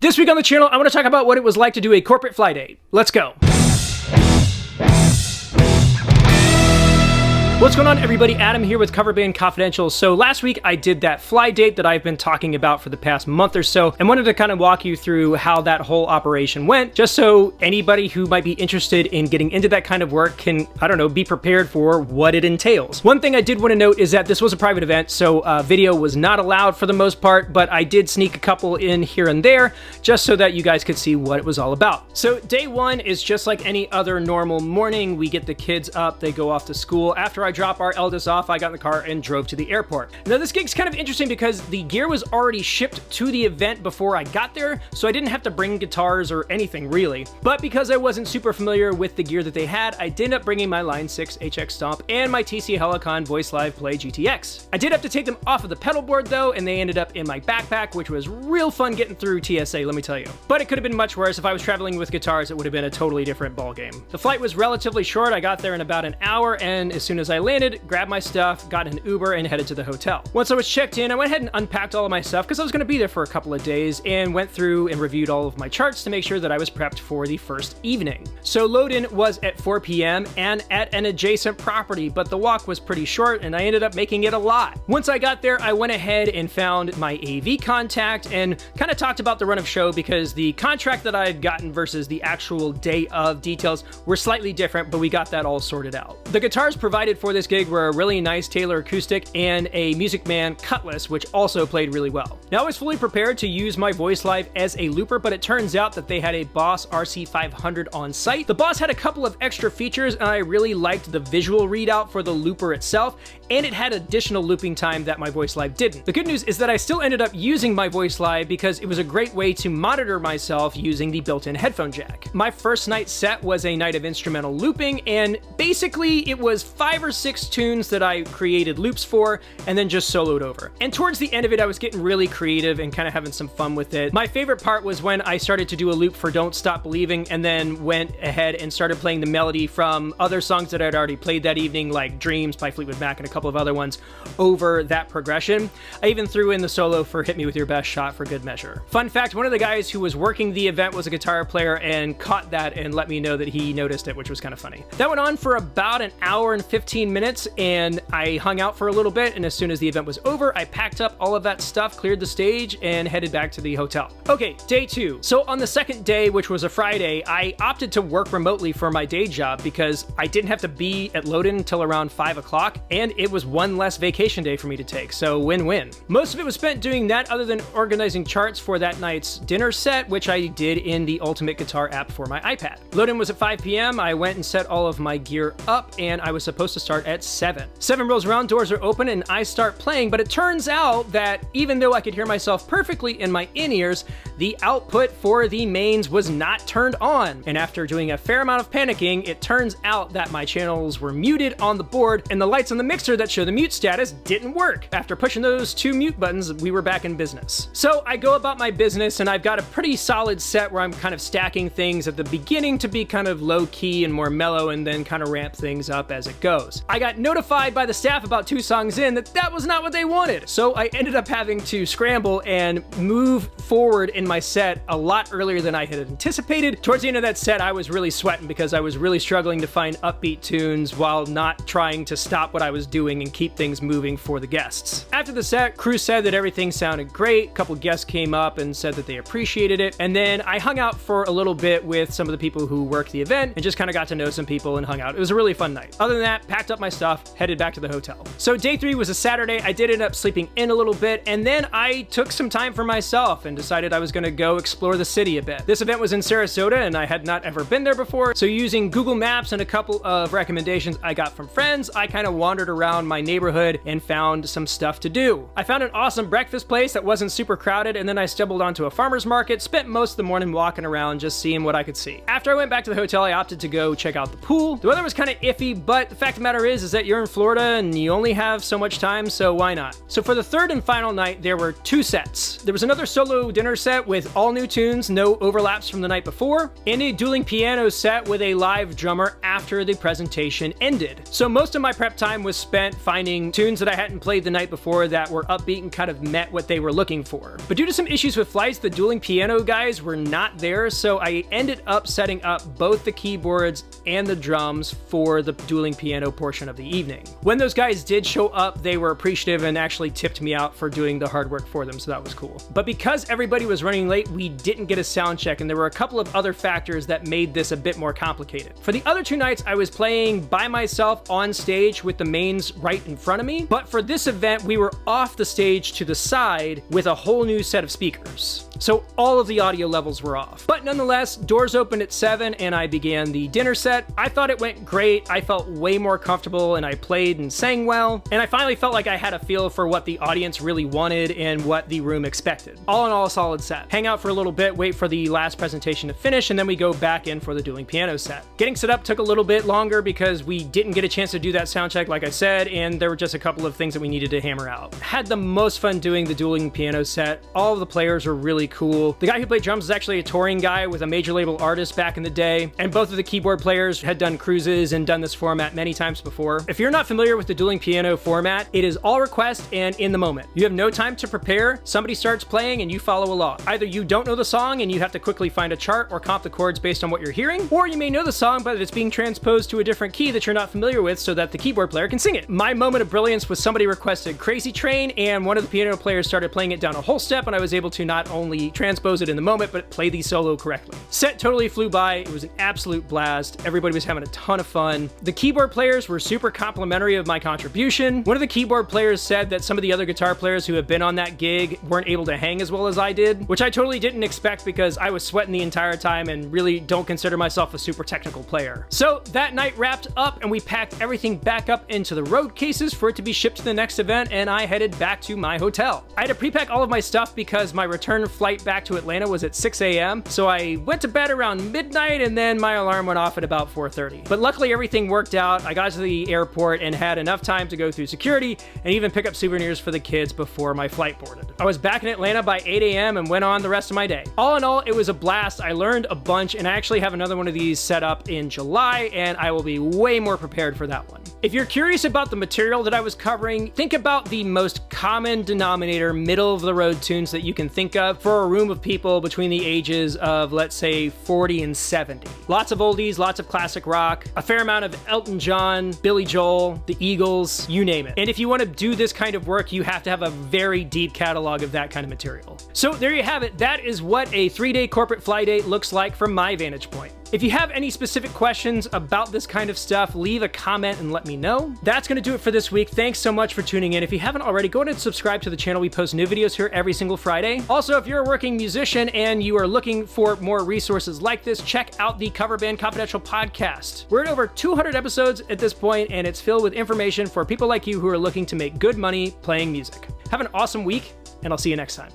This week on the channel, I want to talk about what it was like to do a corporate fly date. Let's go. What's going on, everybody? Adam here with Coverbandconfidential. So last week I did that fly date that I've been talking about for the past month or so and wanted to kind of walk you through how that whole operation went, just so anybody who might be interested in getting into that kind of work can, I don't know, be prepared for what it entails. One thing I did want to note is that this was a private event, so video was not allowed for the most part, but I did sneak a couple in here and there just so that you guys could see what it was all about. So day one is just like any other normal morning. We get the kids up, they go off to school. After I drop our eldest off, I got in the car and drove to the airport. Now this gig's kind of interesting because the gear was already shipped to the event before I got there, so I didn't have to bring guitars or anything really. But because I wasn't super familiar with the gear that they had, I did end up bringing my Line 6 HX Stomp and my TC Helicon Voice Live Play GTX. I did have to take them off of the pedal board though, and they ended up in my backpack, which was real fun getting through TSA, let me tell you. But it could have been much worse. If I was traveling with guitars, it would have been a totally different ballgame. The flight was relatively short. I got there in about an hour, and as soon as I landed, grabbed my stuff, got an Uber, and headed to the hotel. Once I was checked in, I went ahead and unpacked all of my stuff because I was going to be there for a couple of days, and went through and reviewed all of my charts to make sure that I was prepped for the first evening. So load-in was at 4 p.m. and at an adjacent property, but the walk was pretty short, and I ended up making it a lot. Once I got there, I went ahead and found my AV contact and kind of talked about the run of show because the contract that I had gotten versus the actual day of details were slightly different, but we got that all sorted out. The guitars provided for this gig were a really nice Taylor acoustic and a Music Man Cutlass, which also played really well. Now I was fully prepared to use my Voice Live as a looper, but it turns out that they had a Boss RC500 on site. The Boss had a couple of extra features, and I really liked the visual readout for the looper itself, and it had additional looping time that my Voice Live didn't. The good news is that I still ended up using my Voice Live because it was a great way to monitor myself using the built-in headphone jack. My first night set was a night of instrumental looping, and basically it was 5 or 6 tunes that I created loops for and then just soloed over. And towards the end of it, I was getting really creative and kind of having some fun with it. My favorite part was when I started to do a loop for Don't Stop Believing and then went ahead and started playing the melody from other songs that I'd already played that evening, like Dreams by Fleetwood Mac and a couple of other ones, over that progression. I even threw in the solo for Hit Me With Your Best Shot for good measure. Fun fact, one of the guys who was working the event was a guitar player and caught that and let me know that he noticed it, which was kind of funny. That went on for about an hour and 15 minutes, and I hung out for a little bit, and as soon as the event was over, I packed up all of that stuff, cleared the stage, and headed back to the hotel. Okay, day 2. So on the second day, which was a Friday, I opted to work remotely for my day job because I didn't have to be at load-in until around 5 o'clock, and it was one less vacation day for me to take, so win-win. Most of it was spent doing that other than organizing charts for that night's dinner set, which I did in the Ultimate Guitar app for my iPad. Load-in was at 5 p.m. I went and set all of my gear up, and I was supposed to start at 7. 7 rolls around, doors are open, and I start playing, but it turns out that even though I could hear myself perfectly in my in-ears, the output for the mains was not turned on. And after doing a fair amount of panicking, it turns out that my channels were muted on the board, and the lights on the mixer that show the mute status didn't work. After pushing those 2 mute buttons, we were back in business. So I go about my business, and I've got a pretty solid set where I'm kind of stacking things at the beginning to be kind of low-key and more mellow, and then kind of ramp things up as it goes. I got notified by the staff about 2 songs in that was not what they wanted. So I ended up having to scramble and move forward in my set a lot earlier than I had anticipated. Towards the end of that set, I was really sweating because I was really struggling to find upbeat tunes while not trying to stop what I was doing and keep things moving for the guests. After the set, crew said that everything sounded great. A couple guests came up and said that they appreciated it. And then I hung out for a little bit with some of the people who worked the event and just kind of got to know some people and hung out. It was a really fun night. Other than that, packed up my stuff, headed back to the hotel. So day 3 was a Saturday. I did end up sleeping in a little bit, and then I took some time for myself and decided I was going to go explore the city a bit. This event was in Sarasota, and I had not ever been there before, so using Google Maps and a couple of recommendations I got from friends, I kind of wandered around my neighborhood and found some stuff to do. I found an awesome breakfast place that wasn't super crowded, and then I stumbled onto a farmer's market, spent most of the morning walking around just seeing what I could see. After I went back to the hotel, I opted to go check out the pool. The weather was kind of iffy, but the fact of the matter matter is that you're in Florida and you only have so much time, so why not? So for the third and final night, there were 2 sets. There was another solo dinner set with all new tunes, no overlaps from the night before, and a dueling piano set with a live drummer after the presentation ended. So most of my prep time was spent finding tunes that I hadn't played the night before that were upbeat and kind of met what they were looking for. But due to some issues with flights, the dueling piano guys were not there, so I ended up setting up both the keyboards and the drums for the dueling piano portion of the evening. When those guys did show up, they were appreciative and actually tipped me out for doing the hard work for them, so that was cool. But because everybody was running late, we didn't get a sound check, and there were a couple of other factors that made this a bit more complicated. For the other 2 nights, I was playing by myself on stage with the mains right in front of me, but for this event, we were off the stage to the side with a whole new set of speakers. So all of the audio levels were off. But nonetheless, doors opened at 7 and I began the dinner set. I thought it went great. I felt way more comfortable and I played and sang well. And I finally felt like I had a feel for what the audience really wanted and what the room expected. All in all, a solid set. Hang out for a little bit, wait for the last presentation to finish, and then we go back in for the dueling piano set. Getting set up took a little bit longer because we didn't get a chance to do that sound check, like I said, and there were just a couple of things that we needed to hammer out. Had the most fun doing the dueling piano set. All of the players were really cool. The guy who played drums is actually a touring guy with a major label artist back in the day, and both of the keyboard players had done cruises and done this format many times before. If you're not familiar with the dueling piano format, it is all request and in the moment. You have no time to prepare, somebody starts playing and you follow along. Either you don't know the song and you have to quickly find a chart or comp the chords based on what you're hearing, or you may know the song but it's being transposed to a different key that you're not familiar with so that the keyboard player can sing it. My moment of brilliance was somebody requested Crazy Train and one of the piano players started playing it down a whole step, and I was able to not only transpose it in the moment but play the solo correctly. Set totally flew by. It was an absolute blast. Everybody was having a ton of fun. The keyboard players were super complimentary of my contribution. One of the keyboard players said that some of the other guitar players who have been on that gig weren't able to hang as well as I did, which I totally didn't expect because I was sweating the entire time and really don't consider myself a super technical player. So that night wrapped up and we packed everything back up into the road cases for it to be shipped to the next event, and I headed back to my hotel. I had to pre-pack all of my stuff because my return flight back to Atlanta was at 6 a.m. So I went to bed around midnight and then my alarm went off at about 4:30. But luckily everything worked out. I got to the airport and had enough time to go through security and even pick up souvenirs for the kids before my flight boarded. I was back in Atlanta by 8 a.m. and went on the rest of my day. All in all, it was a blast. I learned a bunch, and I actually have another one of these set up in July, and I will be way more prepared for that one. If you're curious about the material that I was covering, think about the most common denominator, middle-of-the-road tunes that you can think of for a room of people between the ages of, let's say, 40 and 70. Lots of oldies, lots of classic rock, a fair amount of Elton John, Billy Joel, the Eagles, you name it. And if you want to do this kind of work, you have to have a very deep catalog of that kind of material. So there you have it. That is what a 3-day corporate fly date looks like from my vantage point. If you have any specific questions about this kind of stuff, leave a comment and let me know. That's going to do it for this week. Thanks so much for tuning in. If you haven't already, go ahead and subscribe to the channel. We post new videos here every single Friday. Also, if you're a working musician and you are looking for more resources like this, check out the Coverbandconfidential podcast. We're at over 200 episodes at this point, and it's filled with information for people like you who are looking to make good money playing music. Have an awesome week, and I'll see you next time.